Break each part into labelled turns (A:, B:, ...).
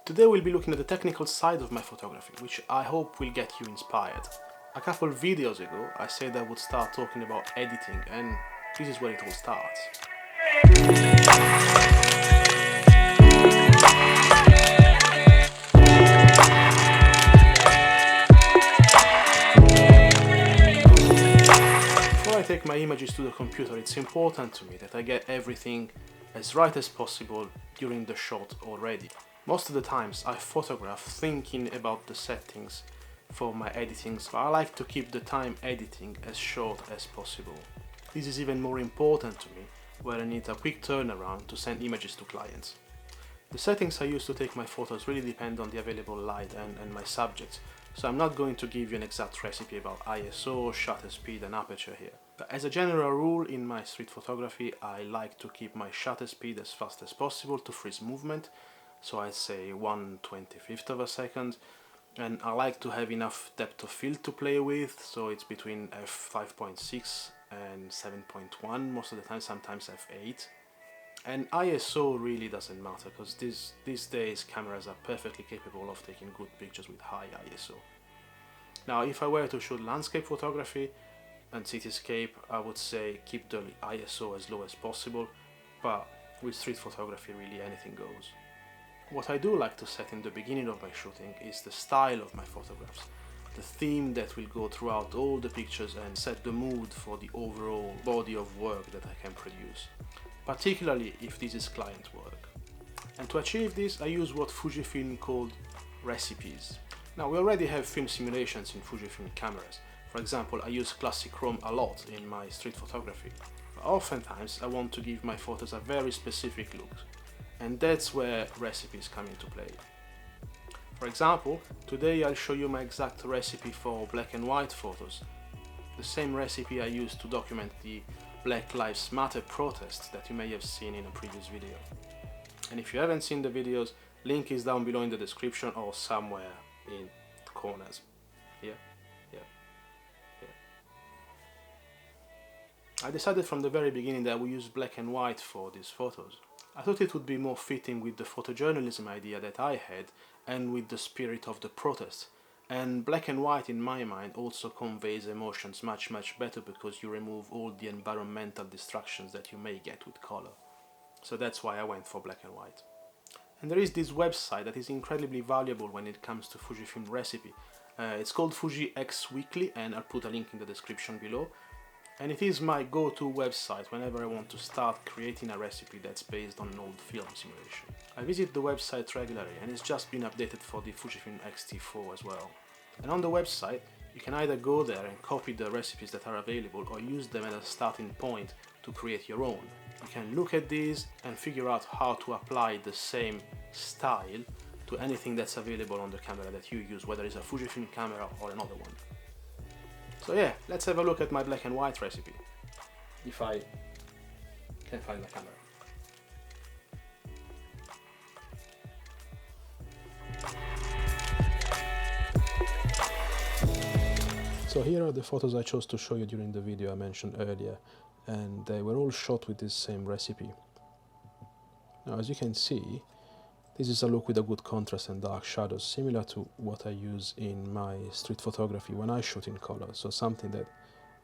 A: Today we'll be looking at the technical side of my photography, which I hope will get you inspired. A couple of videos ago I said I would start talking about editing, and this is where it all starts. Before I take my images to the computer, it's important to me that I get everything as right as possible during the shot already. Most of the times I photograph thinking about the settings for my editing, so I like to keep the time editing as short as possible. This is even more important to me where I need a quick turnaround to send images to clients. The settings I use to take my photos really depend on the available light and my subjects, so I'm not going to give you an exact recipe about ISO, shutter speed and aperture here. But as a general rule in my street photography, I like to keep my shutter speed as fast as possible to freeze movement, so I'd say 1/25 of a second, and I like to have enough depth of field to play with, so it's between f5.6 and 7.1 most of the time, sometimes f8. And ISO really doesn't matter, because these days cameras are perfectly capable of taking good pictures with high ISO. Now if I were to shoot landscape photography and cityscape, I would say keep the ISO as low as possible, but with street photography really anything goes. What I do like to set in the beginning of my shooting is the style of my photographs, the theme that will go throughout all the pictures and set the mood for the overall body of work that I can produce, particularly if this is client work. And to achieve this, I use what Fujifilm called recipes. Now we already have film simulations in Fujifilm cameras. For example, I use classic chrome a lot in my street photography. But oftentimes I want to give my photos a very specific look, and that's where recipes come into play. For example, today I'll show you my exact recipe for black and white photos, the same recipe I used to document the Black Lives Matter protests that you may have seen in a previous video. And if you haven't seen the videos, link is down below in the description or somewhere in the corners. Here. I decided from the very beginning that I would use black and white for these photos. I thought it would be more fitting with the photojournalism idea that I had and with the spirit of the protest. And black and white in my mind also conveys emotions much better, because you remove all the environmental distractions that you may get with color. So that's why I went for black and white. And there is this website that is incredibly valuable when it comes to Fujifilm recipe. It's called Fuji X Weekly, and I'll put a link in the description below. And it is my go-to website whenever I want to start creating a recipe that's based on an old film simulation. I visit the website regularly, and it's just been updated for the Fujifilm X-T4 as well. And on the website, you can either go there and copy the recipes that are available, or use them as a starting point to create your own. You can look at these and figure out how to apply the same style to anything that's available on the camera that you use, whether it's a Fujifilm camera or another one. So yeah, let's have a look at my black and white recipe, if I can find the camera. So here are the photos I chose to show you during the video I mentioned earlier, and they were all shot with this same recipe. Now as you can see, this is a look with a good contrast and dark shadows, similar to what I use in my street photography when I shoot in color, so something that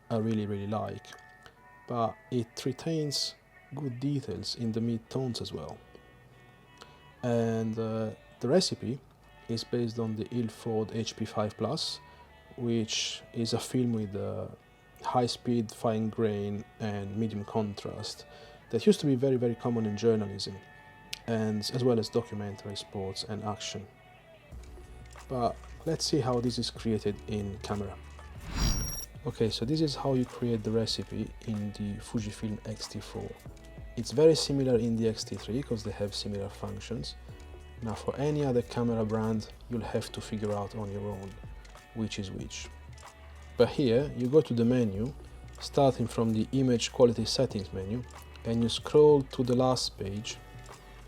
A: I really like. But it retains good details in the mid-tones as well. And the recipe is based on the Ilford HP5 Plus, which is a film with high speed, fine grain and medium contrast that used to be very common in journalism, and as well as documentary, sports and action. But let's see how this is created in camera. Okay, so this is how you create the recipe in the Fujifilm X-T4. It's very similar in the X-T3 because they have similar functions. Now for any other camera brand, you'll have to figure out on your own which is which. But here you go to the menu, starting from the image quality settings menu, and you scroll to the last page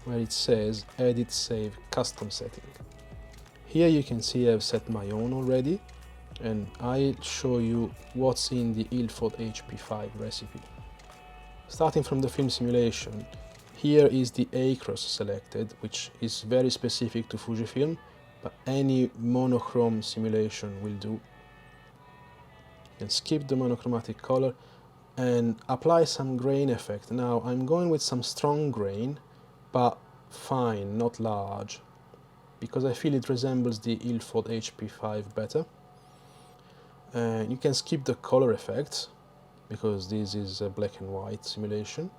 A: where it says edit, save, custom setting. Here you can see I've set my own already, and I'll show you what's in the Ilford HP5 recipe. Starting from the film simulation, here is the acros selected, which is very specific to Fujifilm, but any monochrome simulation will do. You can skip the monochromatic color and apply some grain effect. Now I'm going with some strong grain, but fine, not large, because I feel it resembles the Ilford HP5 better. And you can skip the color effects, because this is a black and white simulation.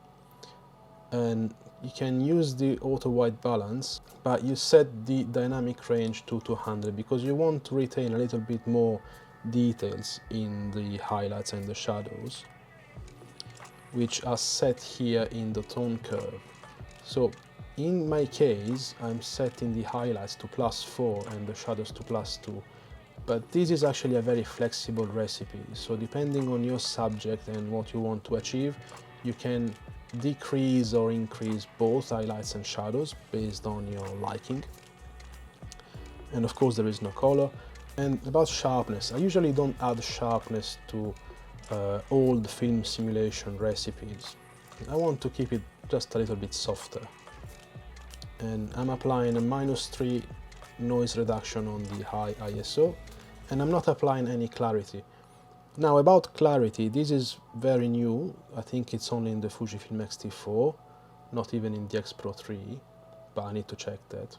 A: And you can use the auto white balance, but you set the dynamic range to 200 because you want to retain a little bit more details in the highlights and the shadows, which are set here in the tone curve. So in my case, I'm setting the highlights to +4 and the shadows to +2. But this is actually a very flexible recipe, so depending on your subject and what you want to achieve, you can decrease or increase both highlights and shadows based on your liking. And of course there is no color. And about sharpness, I usually don't add sharpness to old film simulation recipes. I want to keep it just a little bit softer. And I'm applying a -3 noise reduction on the high ISO, and I'm not applying any clarity. Now about clarity, this is very new. I think it's only in the Fujifilm X-T4, not even in the X Pro 3, but I need to check that.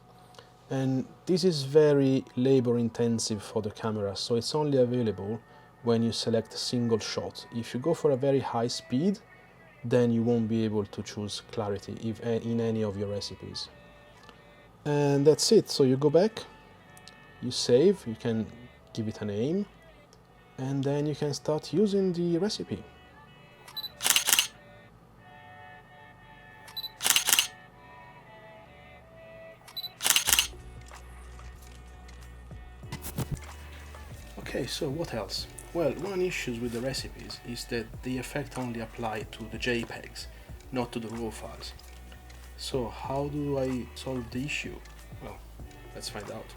A: And this is very labor intensive for the camera, so it's only available when you select a single shot. If you go for a very high speed, then you won't be able to choose clarity in any of your recipes. And that's it. So you go back, you save, you can give it a name, and then you can start using the recipe. Okay, so what else? Well, one issue with the recipes is that the effect only apply to the JPEGs, not to the RAW files. So how do I solve the issue? Well, let's find out.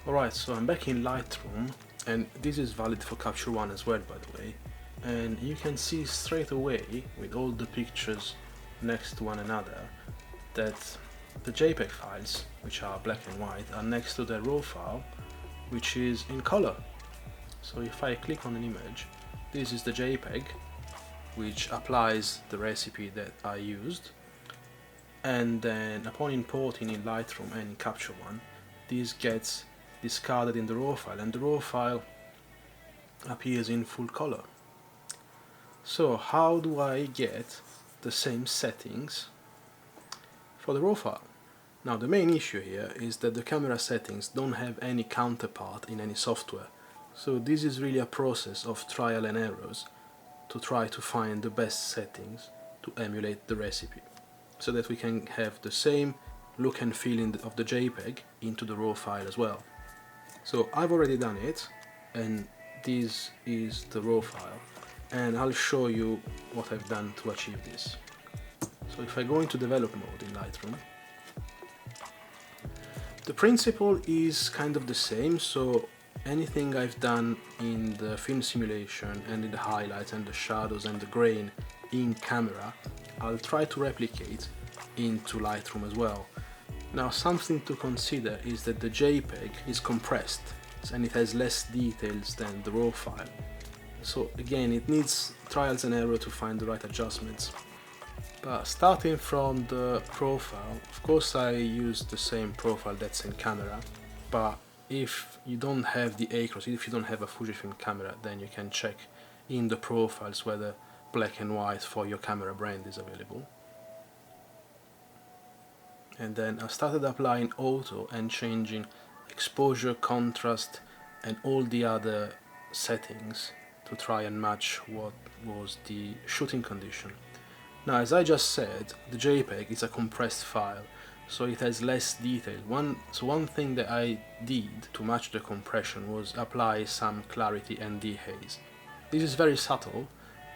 A: Alright, so I'm back in Lightroom, and this is valid for Capture One as well, by the way. And you can see straight away, with all the pictures next to one another, that the JPEG files, which are black and white, are next to the RAW file, which is in color. So if I click on an image, this is the JPEG, which applies the recipe that I used. And then upon importing in Lightroom and in Capture One, this gets discarded in the RAW file, and the RAW file appears in full color. So how do I get the same settings for the RAW file? Now the main issue here is that the camera settings don't have any counterpart in any software. So this is really a process of trial and errors to try to find the best settings to emulate the recipe, so that we can have the same look and feel of the JPEG into the RAW file as well. So I've already done it, and this is the RAW file, and I'll show you what I've done to achieve this. So if I go into develop mode in Lightroom, the principle is kind of the same. So anything I've done in the film simulation and in the highlights and the shadows and the grain in camera, I'll try to replicate into Lightroom as well. Now something to consider is that the JPEG is compressed and it has less details than the RAW file. So again, it needs trials and error to find the right adjustments. But starting from the profile, of course I use the same profile that's in camera, but if you don't have the acros, if you don't have a Fujifilm camera, then you can check in the profiles whether black and white for your camera brand is available. And then I started applying auto and changing exposure, contrast and all the other settings to try and match what was the shooting condition. Now, as I just said, the JPEG is a compressed file, so it has less detail. One thing that I did to match the compression was apply some clarity and dehaze. This is very subtle,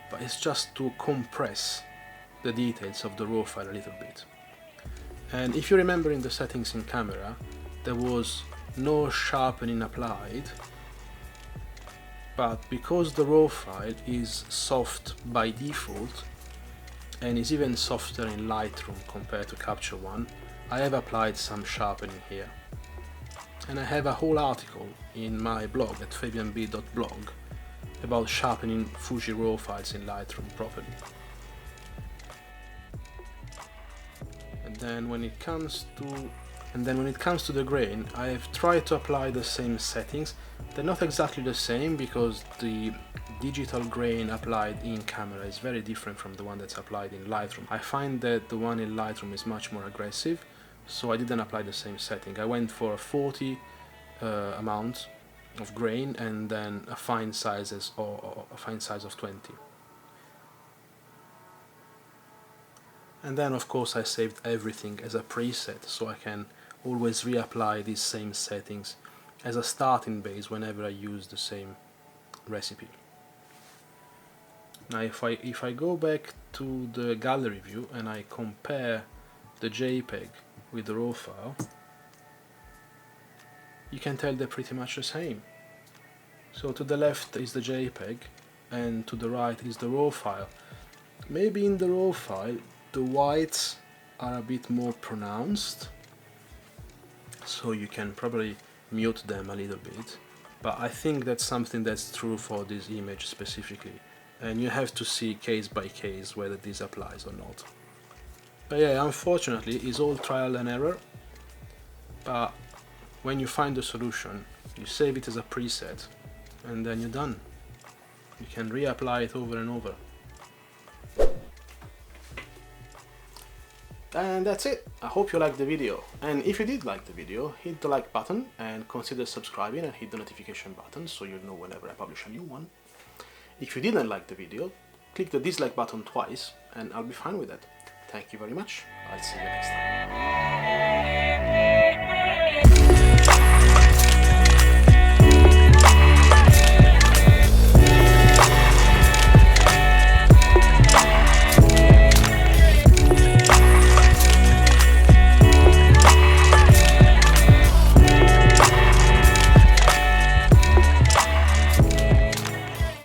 A: but it's just to compress the details of the RAW file a little bit. And if you remember in the settings in camera, there was no sharpening applied, but because the RAW file is soft by default, and is even softer in Lightroom compared to Capture One. I have applied some sharpening here. And I have a whole article in my blog at fabianb.blog about sharpening Fuji RAW files in Lightroom properly. And then when it comes to the grain, I have tried to apply the same settings. They're not exactly the same because the digital grain applied in camera is very different from the one that's applied in Lightroom. I find that the one in Lightroom is much more aggressive, so I didn't apply the same setting. I went for a 40 amount of grain and then a fine size of 20. And then of course I saved everything as a preset, so I can always reapply these same settings as a starting base whenever I use the same recipe. Now if I go back to the gallery view and I compare the JPEG with the RAW file, you can tell they're pretty much the same. So to the left is the JPEG and to the right is the RAW file. Maybe in the RAW file the whites are a bit more pronounced, so you can probably mute them a little bit, but I think that's something that's true for this image specifically, and you have to see case by case whether this applies or not. But yeah, unfortunately it's all trial and error, but when you find the solution, you save it as a preset and then you're done. You can reapply it over and over. And that's it. I hope you liked the video, and if you did like the video, hit the like button and consider subscribing and hit the notification button so you'll know whenever I publish a new one. If you didn't like the video, click the dislike button twice and I'll be fine with that. Thank you very much. I'll see you next time.